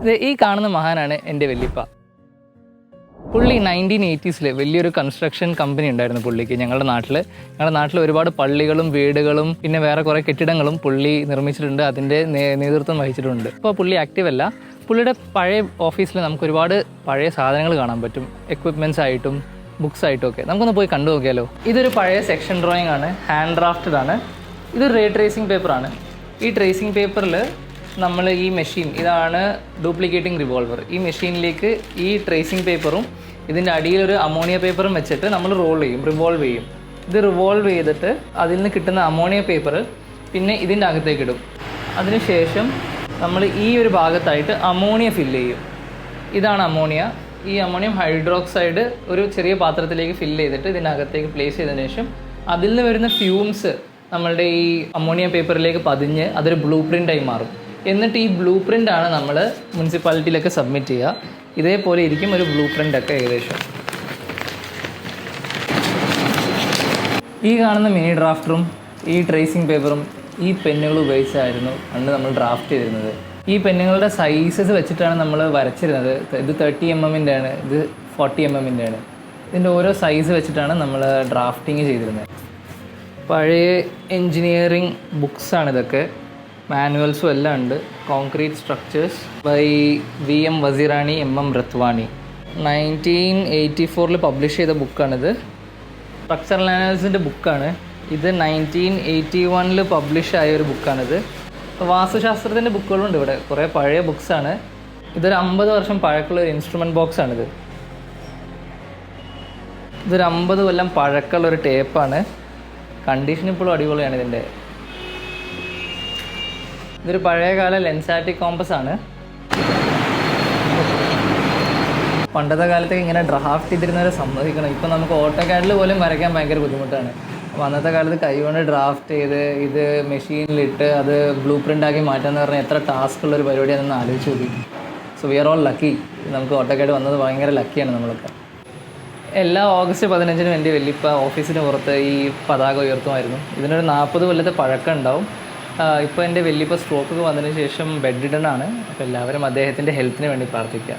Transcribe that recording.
ഈ കാണുന്ന മഹാനാണ് എൻ്റെ വല്യപ്പ. പുള്ളി 1980s വലിയൊരു കൺസ്ട്രക്ഷൻ കമ്പനി ഉണ്ടായിരുന്നു പുള്ളിക്ക് ഞങ്ങളുടെ നാട്ടിൽ ഒരുപാട് പള്ളികളും വീടുകളും പിന്നെ വേറെ കുറേ കെട്ടിടങ്ങളും പുള്ളി നിർമ്മിച്ചിട്ടുണ്ട്. അതിൻ്റെ നേതൃത്വം വഹിച്ചിട്ടുണ്ട്. ഇപ്പോൾ പുള്ളി ആക്റ്റീവ് അല്ല. പുള്ളിയുടെ പഴയ ഓഫീസിൽ നമുക്ക് ഒരുപാട് പഴയ സാധനങ്ങൾ കാണാൻ പറ്റും, എക്വിപ്മെൻറ്റ്സ് ആയിട്ടും ബുക്സ് ആയിട്ടും ഒക്കെ. നമുക്കൊന്ന് പോയി കണ്ടു നോക്കിയാലോ. ഇതൊരു പഴയ സെക്ഷൻ ഡ്രോയിങ് ആണ്, ഹാൻഡ് ഡ്രാഫ്റ്റഡ് ആണ്. ഇതൊരു റേ ട്രേസിങ് പേപ്പറാണ്. ഈ ട്രേസിങ് പേപ്പറിൽ നമ്മൾ ഈ മെഷീൻ, ഇതാണ് ഡ്യൂപ്ലിക്കേറ്റിംഗ് റിവോൾവർ. ഈ മെഷീനിലേക്ക് ഈ ട്രേസിങ് പേപ്പറും ഇതിൻ്റെ അടിയിലൊരു അമോണിയ പേപ്പറും വെച്ചിട്ട് നമ്മൾ റിവോൾവ് ചെയ്യും. ഇത് റിവോൾവ് ചെയ്തിട്ട് അതിൽ നിന്ന് കിട്ടുന്ന അമോണിയ പേപ്പർ പിന്നെ ഇതിൻ്റെ അകത്തേക്ക് ഇടും. അതിനുശേഷം നമ്മൾ ഈ ഒരു ഭാഗത്തായിട്ട് അമോണിയ ഫില്ല് ചെയ്യും. ഇതാണ് അമോണിയ. ഈ അമോണിയം ഹൈഡ്രോക്സൈഡ് ഒരു ചെറിയ പാത്രത്തിലേക്ക് ഫില്ല് ചെയ്തിട്ട് ഇതിനകത്തേക്ക് പ്ലേസ് ചെയ്തതിന് ശേഷം അതിൽ നിന്ന് വരുന്ന ഫ്യൂംസ് നമ്മളുടെ ഈ അമോണിയ പേപ്പറിലേക്ക് പതിഞ്ഞ് അതൊരു ബ്ലൂ പ്രിൻ്റായി മാറും. എന്നിട്ട് ഈ ബ്ലൂ പ്രിൻ്റാണ് നമ്മൾ മുനിസിപ്പാലിറ്റിയിലൊക്കെ സബ്മിറ്റ് ചെയ്യുക. ഇതേപോലെ ഇരിക്കും ഒരു ബ്ലൂ പ്രിൻ്റൊക്കെ ഏകദേശം. ഈ കാണുന്ന മിനി ഡ്രാഫ്റ്ററും ഈ ട്രേസിങ് പേപ്പറും ഈ പെന്നുകൾ ഉപയോഗിച്ചായിരുന്നു പണ്ട് നമ്മൾ ഡ്രാഫ്റ്റ് ചെയ്തിരുന്നത്. ഈ പെന്നുകളുടെ സൈസസ് വെച്ചിട്ടാണ് നമ്മൾ വരച്ചിരുന്നത്. ഇത് 30 mm ആണ്, ഇത് 40 mm ആണ്. ഇതിൻ്റെ ഓരോ സൈസ് വെച്ചിട്ടാണ് നമ്മൾ ഡ്രാഫ്റ്റിങ് ചെയ്തിരുന്നത്. പഴയ എൻജിനീയറിങ് ബുക്സാണ് ഇതൊക്കെ, മാനുവൽസും എല്ലാം ഉണ്ട്. Concrete structures by VM Vazirani, MM Ratwani. 1984 publish ചെയ്ത ബുക്കാണിത്. സ്ട്രക്ചറൽ അനാലിസിൻ്റെ ബുക്കാണ് ഇത്. 1981 പബ്ലിഷ് ആയ ഒരു ബുക്കാണിത്. വാസ്തുശാസ്ത്രത്തിൻ്റെ ബുക്കുകളുണ്ട് ഇവിടെ, കുറേ പഴയ ബുക്സാണ്. ഇതൊരു 50 വർഷം പഴക്കമുള്ള ഒരു ഇൻസ്ട്രുമെൻറ്റ് ബോക്സാണിത്. ഇതൊരു 50 കൊല്ലം പഴക്കമുള്ള ഒരു ടേപ്പാണ്. കണ്ടീഷൻ ഇപ്പോഴും അടിപൊളിയാണ് ഇതിൻ്റെ. ഇതൊരു പഴയകാല ലെൻസാറ്റിക് കോമ്പസ് ആണ്. പണ്ടത്തെ കാലത്തൊക്കെ ഇങ്ങനെ ഡ്രാഫ്റ്റ് ചെയ്തിരുന്നവരെ സമ്മതിക്കണം. ഇപ്പം നമുക്ക് ഓട്ടോകാഡിൽ പോലും വരയ്ക്കാൻ ഭയങ്കര ബുദ്ധിമുട്ടാണ്. അപ്പോൾ അന്നത്തെ കാലത്ത് കൈകൊണ്ട് ഡ്രാഫ്റ്റ് ചെയ്ത് ഇത് മെഷീനിലിട്ട് അത് ബ്ലൂ പ്രിൻ്റാക്കി മാറ്റാന്ന് പറഞ്ഞാൽ എത്ര ടാസ്ക് ഉള്ളൊരു പരിപാടിയാണെന്ന് ആലോചിച്ച് നോക്കി. So we are all lucky. നമുക്ക് ഓട്ടോകാഡ് വന്നത് ഭയങ്കര ലക്കിയാണ് നമ്മളൊക്കെ. എല്ലാ ഓഗസ്റ്റ് 15-നും എൻ്റെ വല്യപ്പ ഓഫീസിന് പുറത്ത് ഈ പതാക ഉയർത്തുമായിരുന്നു. ഇതിനൊരു 40 കൊല്ലത്തെ പഴക്കം ഉണ്ടാവും. ഇപ്പോൾ എൻ്റെ വല്യപ്പ സ്ട്രോക്കൊക്കെ വന്നതിന് ശേഷം ബെഡ് റിഡൺ ആണ്. അപ്പോൾ എല്ലാവരും അദ്ദേഹത്തിൻ്റെ ഹെൽത്തിന് വേണ്ടി പ്രാർത്ഥിക്കുക.